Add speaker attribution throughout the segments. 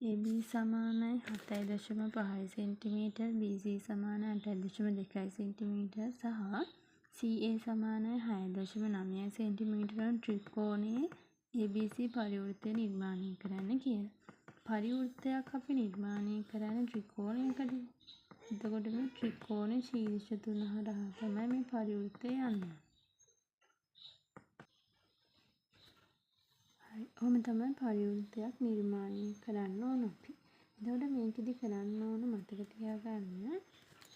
Speaker 1: AB සමානයි 7.5 cm, BC සමානයි 8.2 cm සහ CA සමානයි 6.9 cm වන ත්‍රිකෝණයේ ABC පරිවෘත්තය නිර්මාණය කරන්න කියලා. පරිවෘත්තයක් අපි නිර්මාණය කරන්නේ ත්‍රිකෝණයකදී. එතකොට මේ ත්‍රිකෝණ ශීර්ෂ තුන හරහා තමයි මේ පරිවෘත්තය යන්නේ. ඔහොම තමයි පරිවෘත්තයක් නිර්මාණය කරන්න ඕන අපි. එතකොට මේකෙදි කරන්න ඕන මතක තියාගන්න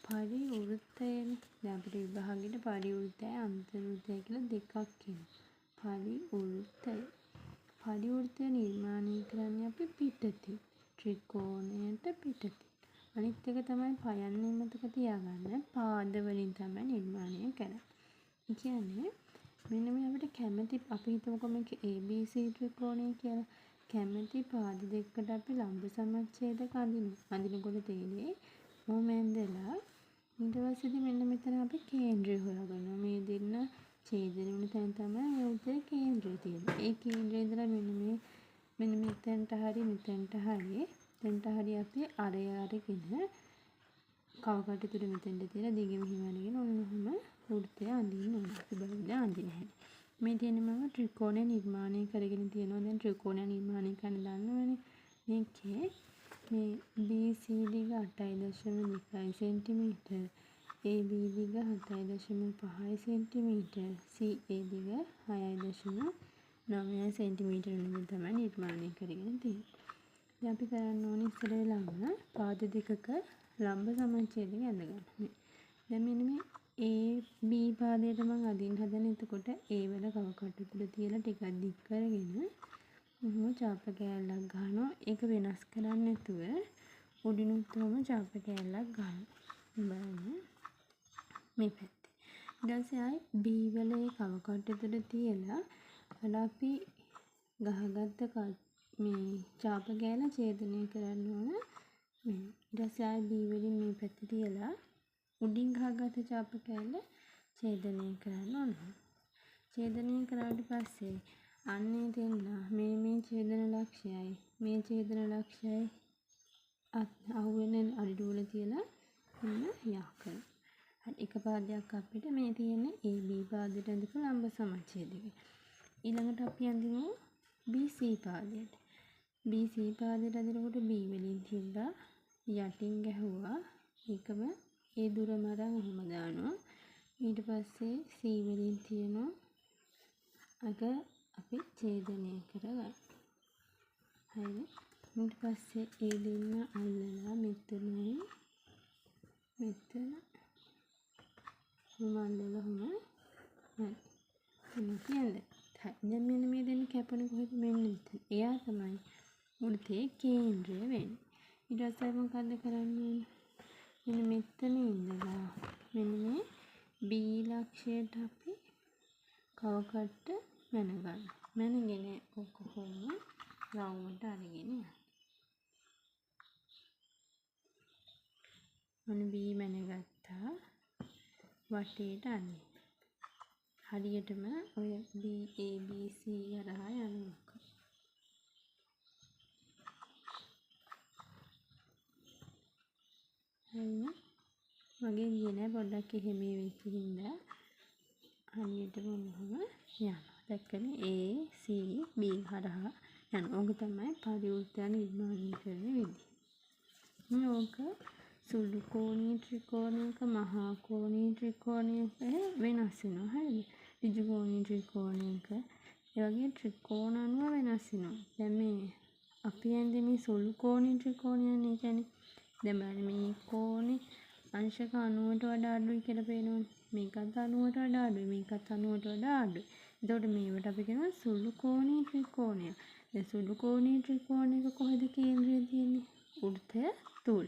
Speaker 1: පරිවෘත්තයනේ. දැන් අපිට විභාගෙට පරිවෘත්තයයි අන්තර්වෘත්තයයි කියලා දෙකක් එනවා. පරිවෘත්තය නිර්මාණය කරන්නේ අපි පිටතින්. ත්‍රිකෝණයට පිටතින්. අනිත් එක තමයි පයන්නේ මතක තියාගන්න පාද වලින් තමයි නිර්මාණය කරන්නේ. ඒ කියන්නේ මෙන්න මේ අපිට කැමති අපි හිතමුකෝ මේක ABC ත්‍රිකෝණය කියලා. කැමති පාද දෙකකට අපි ලම්බ සමච්ඡේදක අඳිනවා. අඳිනකොට තේරෙයි මොහොම ඇඳලා ඊට පස්සේදී මෙන්න මෙතන අපි කේන්ද්‍රය හොයාගන්නවා. මේ දෙන්න ඡේදනය වෙන තැන තමයි මේ උදේ කේන්ද්‍රය තියෙන්නේ. ඒ කේන්ද්‍රය ඉඳලා මෙන්න මෙතනට හරි මෙතනට හරි අපි අරය අරගෙන කවකට තුර මෙතෙන්ට තියලා දිග මෙහිම අරගෙන ඔන්නෝම වෘත්තය අඳින්න ඕනේ. අපි බලන්න අඳින්න හැටි. මේ තියෙන්නේ මම ත්‍රිකෝණය නිර්මාණය කරගෙන තියෙනවා. දැන් ත්‍රිකෝණය නිර්මාණය කරන්න දන්නවනේ. මේකේ මේ BC දිග 8.2 cm, AB දිග 7.5 cm, CA දිග 6.9 cm වලින් තමයි නිර්මාණය කරගෙන තියෙන්නේ. දැන් අපි කරන්න ඕනේ ඉස්සර වෙලාම පාද දෙකක ලම්බ සමච්ඡේදය ඇඳ ගන්න. දැන් මෙන්න මේ AB පාදයට මම අදින්න හදන. එතකොට A වල කවකට තුල තියලා ටිකක් දික් කරගෙන මොහොම චාප කෑල්ලක් ගන්නවා. ඒක වෙනස් කරන්නේ නැතුව උඩිනුත් තම චාප කෑල්ලක් ගන්නවා. බලන්න මේ පැත්තේ. ඊට පස්සේ ආයි B වල ඒ කවකට තුල තියලා අර අපි ගහගත්ත මේ චාප කෑල්ල ඡේදනය කරන්න ඕන. ඊට පස්සේ ආයි B වලින් මේ පැත්තේ තියලා උඩින් ගහගත්ත චාප කෑල්ල ඡේදනය කරන්න ඕන. ඡේදනය කරාට පස්සේ අන්නේ දෙන්න මේ ඡේදන ලක්ෂයයි මේ ඡේදන ලක්ෂයයි අහුවෙන අඩුවල තියලා මෙන්න යා කරනවා. හරි එක පාදයක් අපිට මේ තියෙන්නේ AB පාදයට අඳපු ලම්බ සමච්ඡේදයක. ඊළඟට අපි අඳිමු BC පාදයට. BC පාදයට අදිනකොට B වලින් තියලා යටින් ගැහුවා. ඒකම ඒ දුරම අරන් එහෙම දානවා. ඊට පස්සේ C වලින් තියනවා අග අපි ඡේදනය කරගන්න. හරිද? ඊට පස්සේ ඒ දෙන්න අල්ලලා මෙතනයි මෙතන මල්ලලා හොම හරි. එන්න කියන්නේ. දැන් මෙන්න මේ දෙන්න කැපුණ කොහෙද මෙන්න මෙතන. එයා තමයි වෘත්තයේ කේන්ද්‍රය වෙන්නේ. ඊට පස්සේ මොකද්ද කරන්නේ? මෙන්න මෙතන ඉඳලා මෙන්න මේ B ලක්ෂයට අපි කවකට මැන ගන්න. මැනගෙන ඔක කොහොම රවුමට අරගෙන යන්න. මොන B මැනගත්තා වටේට අනිත්. හරියටම ඔය BABC හරහා යනවා. හරිද? මගේ ගියේ නෑ පොඩ්ඩක් එහෙම වෙච්ච හින්දා හරියටම මොනවම යනවා. දැක්කනේ A C B හරහා යනවා. ඕක තමයි පරිවෘත්තය නිර්මාණය කරන විදිහ. ඕක සුළු කෝණීය ත්‍රිකෝණයක මහා කෝණීය ත්‍රිකෝණයක වෙනස් වෙනවා. හරිද? ඍජු කෝණීය ත්‍රිකෝණයක ඒ වගේ ත්‍රිකෝණ අනුව වෙනස් වෙනවා. දැන් මේ අපි යන්නේ මේ සුළු කෝණීය ත්‍රිකෝණයනේ. කියන්නේ දැන් බලන්න මේ කෝණේ අංශක 90ට වඩා අඩුයි කියලා පේනවනේ. මේකත් 90ට වඩා අඩුයි. මේකත් 90ට වඩා අඩුයි. එතකොට මේවට අපි කියනවා සුළු කෝණීය ත්‍රිකෝණය. දැන් සුළු කෝණීය ත්‍රිකෝණයක කොහෙද කේන්ද්‍රය තියෙන්නේ? වෘත්තය තුල.